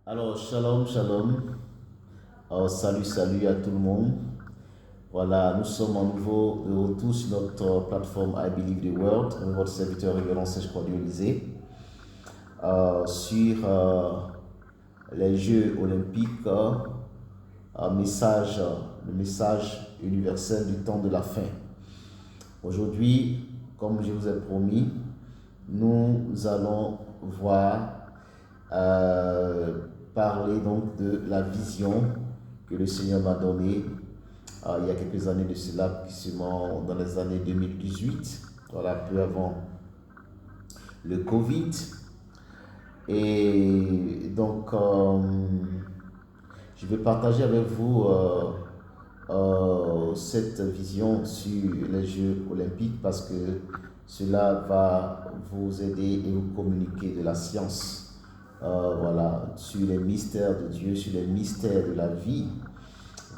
Alors, shalom, shalom. Salut, salut à tout le monde. Voilà, nous sommes en nouveau de retour sur notre plateforme I Believe the World, avec votre serviteur révérend Serge Cordier sur les Jeux olympiques, le message universel du temps de la fin. Aujourd'hui, comme je vous ai promis, nous allons voir euh, parler donc de la vision que le Seigneur m'a donnée il y a quelques années de cela, sûrement dans les années 2018, voilà, peu avant le Covid. Et donc, je vais partager avec vous cette vision sur les Jeux olympiques parce que cela va vous aider et vous communiquer de la science, voilà, sur les mystères de Dieu, sur les mystères de la vie,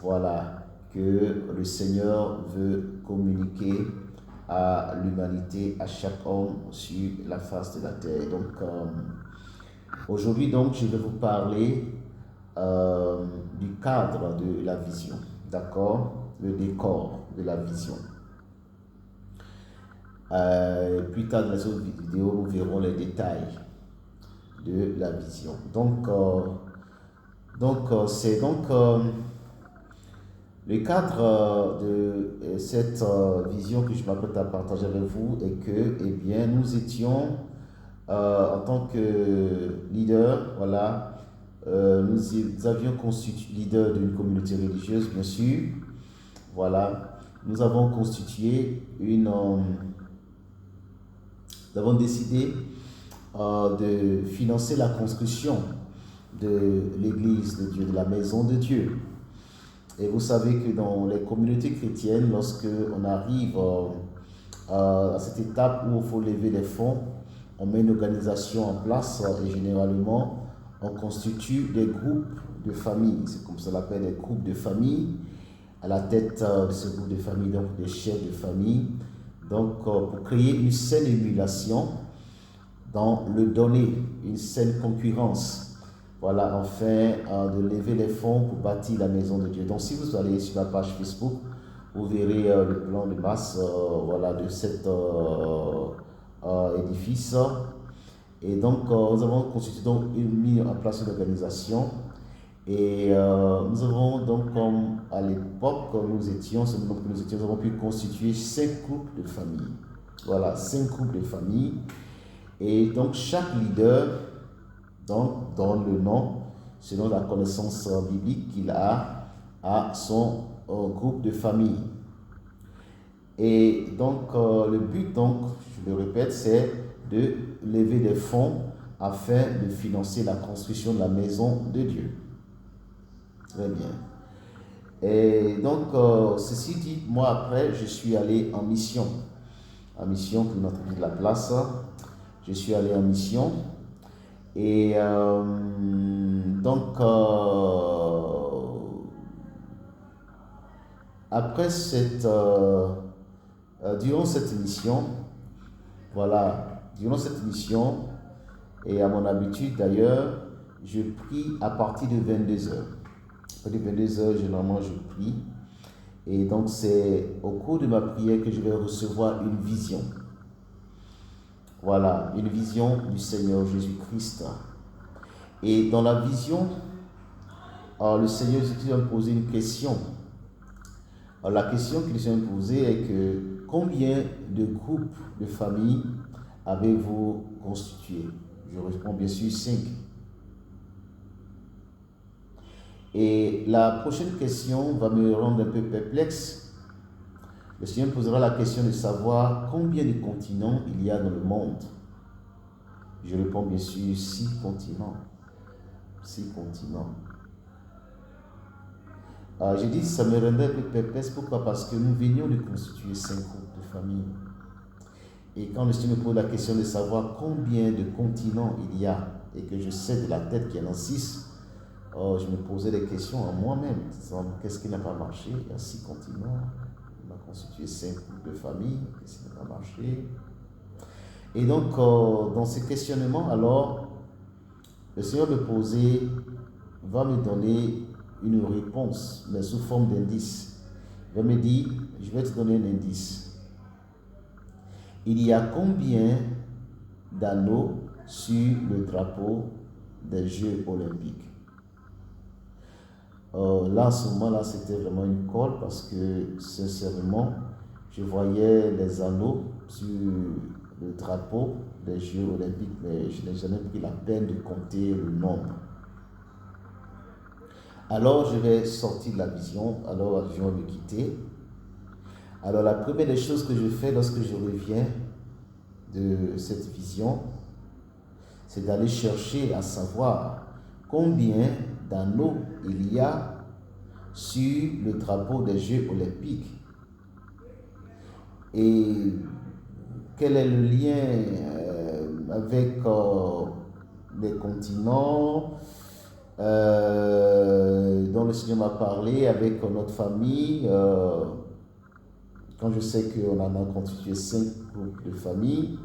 voilà, que le Seigneur veut communiquer à l'humanité, à chaque homme sur la face de la terre. Donc, aujourd'hui, donc, je vais vous parler du cadre de la vision, d'accord? Le décor de la vision. Plus tard dans les autres vidéos, nous verrons les détails de la vision. C'est donc le cadre de cette vision que je m'apprête à partager avec vous est que, eh bien, nous étions en tant que leader, voilà, nous avions constitué leader d'une communauté religieuse, bien sûr, voilà, nous avons constitué nous avons décidé de financer la construction de l'église de Dieu, de la maison de Dieu. Et vous savez que dans les communautés chrétiennes, lorsque on arrive à cette étape où il faut lever des fonds, on met une organisation en place et généralement on constitue des groupes de famille. C'est comme ça qu'on appelle des groupes de famille. À la tête de ce groupe de famille, donc des chefs de famille. Donc pour créer une saine émulation dans le donner, une saine concurrence. Voilà, enfin, de lever les fonds pour bâtir la maison de Dieu. Donc, si vous allez sur ma page Facebook, vous verrez le plan de masse voilà, de cet édifice. Et donc, nous avons constitué donc mis en place une organisation. Et nous avons donc, comme à l'époque, nous étions, ce nombre que nous étions, nous avons pu constituer 5 groupes de famille. Voilà, 5 groupes de famille. Et donc, chaque leader donc, donne le nom selon la connaissance biblique qu'il a à son groupe de famille. Et donc, le but, donc, je le répète, c'est de lever des fonds afin de financer la construction de la maison de Dieu. Très bien. Et donc, ceci dit, moi après, je suis allé en mission pour notre vie de la place. Je suis allé en mission. Et donc, après durant cette mission, voilà, durant cette mission, et à mon habitude d'ailleurs, je prie à partir de 22 heures. À partir de 22 heures, généralement, je prie. Et donc, c'est au cours de ma prière que je vais recevoir une vision. Voilà, une vision du Seigneur Jésus-Christ. Et dans la vision, le Seigneur Jésus-Christ va me poser une question. La question qu'il s'est posée est que combien de groupes de familles avez-vous constitué? Je réponds bien sûr 5. Et la prochaine question va me rendre un peu perplexe. Le Seigneur me posera la question de savoir combien de continents il y a dans le monde. Je réponds bien sûr 6 continents. 6 continents. J'ai dit que ça me rendait un peu perplexe. Pourquoi? Parce que nous venions de constituer 5 groupes de famille. Et quand le Seigneur me pose la question de savoir combien de continents il y a, et que je sais de la tête qu'il y en a 6, je me posais des questions à moi-même. Qu'est-ce qui n'a pas marché? Il y a 6 continents. On a constitué 5 groupes de famille. Qu'est-ce qui n'a pas marché? Et donc, dans ces questionnements, alors, le Seigneur va me donner une réponse, mais sous forme d'indice. Il va me dire, je vais te donner un indice. Il y a combien d'anneaux sur le drapeau des Jeux olympiques? Là, en ce moment-là, c'était vraiment une colle parce que, sincèrement, je voyais les anneaux sur le drapeau des Jeux olympiques, mais je n'ai jamais pris la peine de compter le nombre. Alors, je vais sortir de la vision, alors l'avion va me quitter. Alors, la première des choses que je fais lorsque je reviens de cette vision, c'est d'aller chercher à savoir combien d'anneaux il y a sur le drapeau des Jeux olympiques et quel est le lien avec les continents dont le Seigneur m'a parlé, avec notre famille. Quand je sais qu'on en a constitué 5 groupes de famille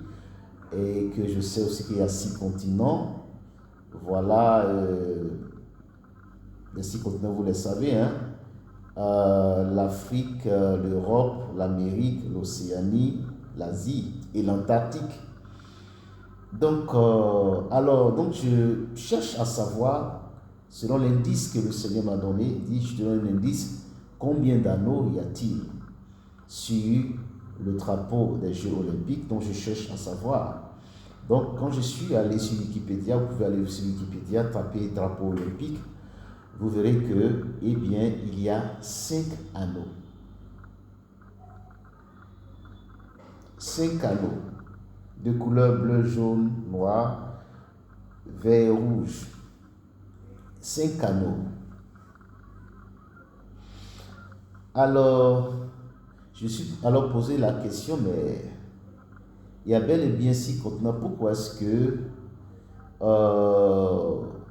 et que je sais aussi qu'il y a 6 continents, voilà, les 6 continents, vous les savez, hein? L'Afrique, l'Europe, l'Amérique, l'Océanie, l'Asie et l'Antarctique. Donc, donc je cherche à savoir, selon l'indice que le Seigneur m'a donné, il dit, je te donne un indice, combien d'anneaux y a-t-il sur le drapeau des Jeux olympiques, donc je cherche à savoir. Donc, quand je suis allé sur Wikipédia, vous pouvez aller sur Wikipédia, taper drapeau olympique, vous verrez que, eh bien, il y a 5 anneaux. 5 anneaux de couleur bleu, jaune, noir, vert, rouge. 5 anneaux. Alors, je me suis alors posé la question, mais il y a bel et bien 6 continents. Pourquoi est-ce que...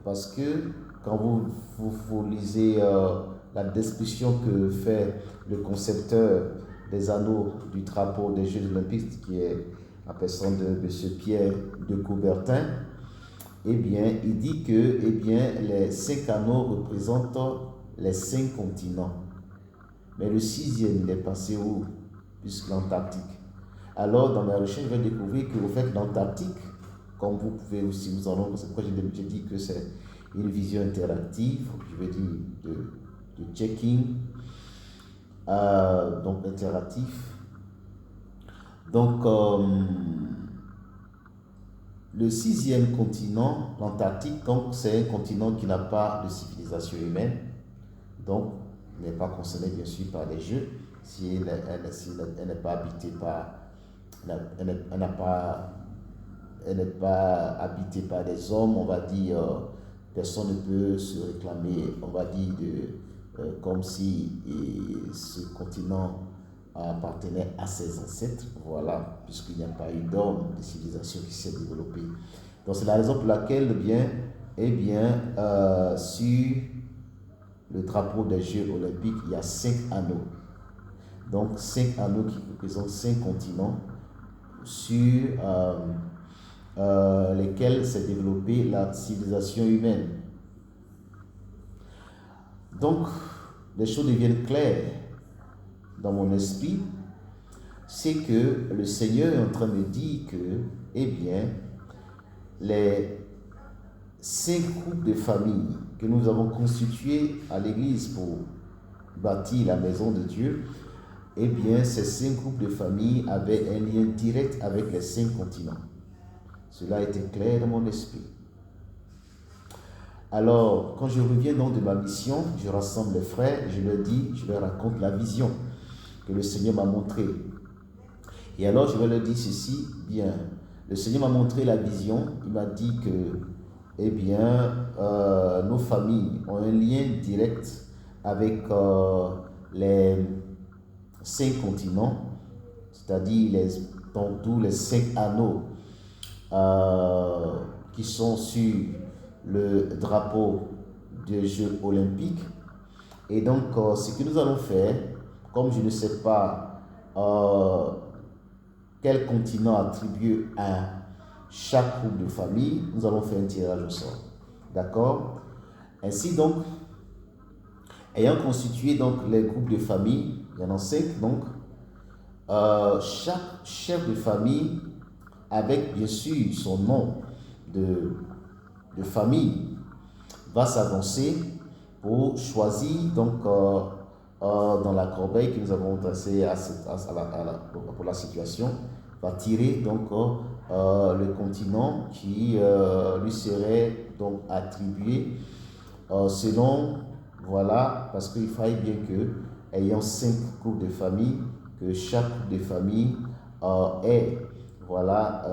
parce que quand vous lisez la description que fait le concepteur des anneaux du drapeau des Jeux olympiques, qui est la personne de M. Pierre de Coubertin, eh bien, il dit que les 5 anneaux représentent les 5 continents. Mais le 6e, il est passé où? Puisque l'Antarctique. Alors, dans mes recherches, je vais découvrir que, au fait, l'Antarctique, comme vous pouvez aussi vous en rendre, c'est pourquoi j'ai dit que c'est une vision interactive, je vais dire de checking, donc interactif. Donc, le 6e continent, l'Antarctique, donc c'est un continent qui n'a pas de civilisation humaine, donc n'est pas concerné bien sûr par les Jeux, si elle n'est pas habitée par, elle n'est pas habitée par des hommes, on va dire, personne ne peut se réclamer, on va dire, comme si ce continent appartenait à ses ancêtres, voilà, puisqu'il n'y a pas eu d'homme, de civilisation qui s'est développée. Donc c'est la raison pour laquelle, sur le drapeau des Jeux olympiques, il y a 5 anneaux. Donc 5 anneaux qui représentent 5 continents sur lesquels s'est développée la civilisation humaine. Donc, les choses deviennent claires dans mon esprit, c'est que le Seigneur est en train de me dire que, eh bien, les 5 groupes de familles que nous avons constitués à l'église pour bâtir la maison de Dieu, eh bien, ces 5 groupes de familles avaient un lien direct avec les 5 continents. Cela était clair dans mon esprit. Alors, quand je reviens donc de ma mission, je rassemble les frères, je leur raconte la vision que le Seigneur m'a montrée. Et alors, je vais leur dire ceci, bien, le Seigneur m'a montré la vision, il m'a dit que, eh bien, nos familles ont un lien direct avec les 5 continents, c'est-à-dire d'où les 5 anneaux qui sont sur le drapeau des Jeux olympiques. Et donc, ce que nous allons faire, comme je ne sais pas quel continent attribuer à chaque groupe de famille, nous allons faire un tirage au sort. D'accord? Ainsi donc, ayant constitué donc les groupes de famille, il y en a 5 donc, chaque chef de famille, avec bien sûr son nom de famille, va s'avancer pour choisir donc dans la corbeille que nous avons tracée pour la situation, va tirer donc le continent qui lui serait donc attribué selon, voilà, parce qu'il faille bien que, ayant 5 groupes de famille, que chaque groupe de famille ait, voilà,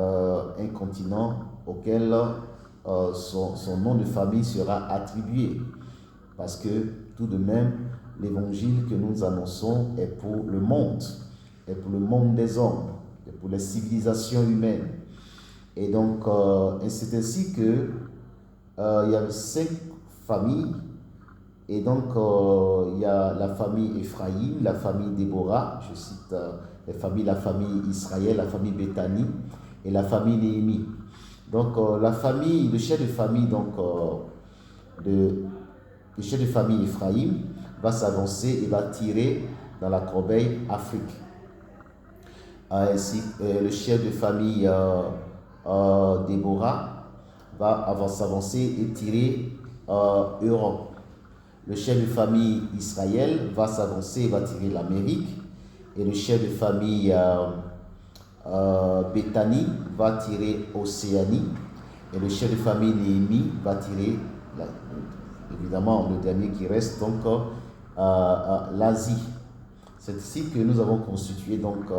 un continent auquel son nom de famille sera attribué. Parce que tout de même, l'évangile que nous annonçons est pour le monde, est pour le monde des hommes, est pour les civilisations humaines. Et donc, c'est ainsi que il y a 5 familles. Et donc, il y a la famille Ephraïm, la famille Déborah, je cite la famille Israël, la famille Béthanie et la famille Néhémie. Donc, le chef de famille, donc, le chef de famille Ephraïm va s'avancer et va tirer dans la corbeille Afrique. Ainsi, le chef de famille Déborah va s'avancer et tirer Europe. Le chef de famille Israël va s'avancer et va tirer l'Amérique. Et le chef de famille Béthanie va tirer Océanie. Et le chef de famille Néhémie va tirer, évidemment, le dernier qui reste, donc l'Asie. C'est ici que nous avons constitué, donc,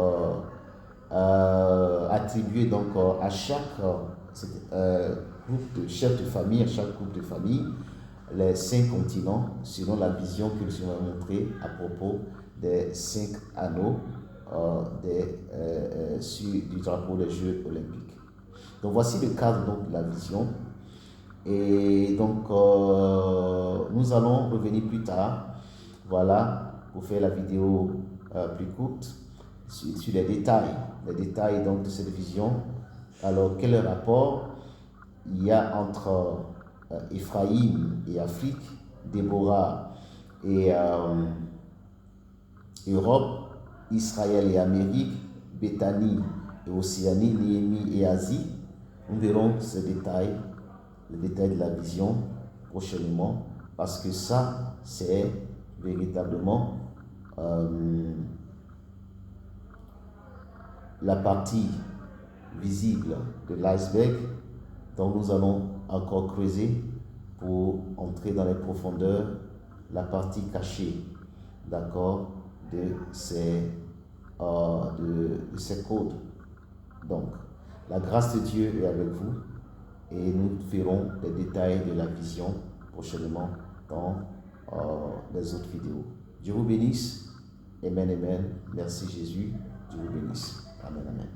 attribué donc, à chaque groupe de chefs de famille, à chaque groupe de famille, les 5 continents, selon la vision que nous avons montrée à propos des 5 anneaux du drapeau des Jeux olympiques. Donc voici le cadre donc, de la vision. Et donc nous allons revenir plus tard, voilà, pour faire la vidéo plus courte sur les détails donc, de cette vision. Alors quel rapport il y a entre Ephraïm et Afrique, Déborah et Europe, Israël et Amérique, Béthanie et Océanie, Néhémie et Asie. Nous verrons ces détails, les détails de la vision prochainement, parce que ça, c'est véritablement la partie visible de l'iceberg dont nous allons encore creuser pour entrer dans les profondeurs, la partie cachée, d'accord, de ces codes. Donc, la grâce de Dieu est avec vous et nous verrons les détails de la vision prochainement dans les autres vidéos. Dieu vous bénisse. Amen, amen. Merci Jésus. Dieu vous bénisse. Amen, amen.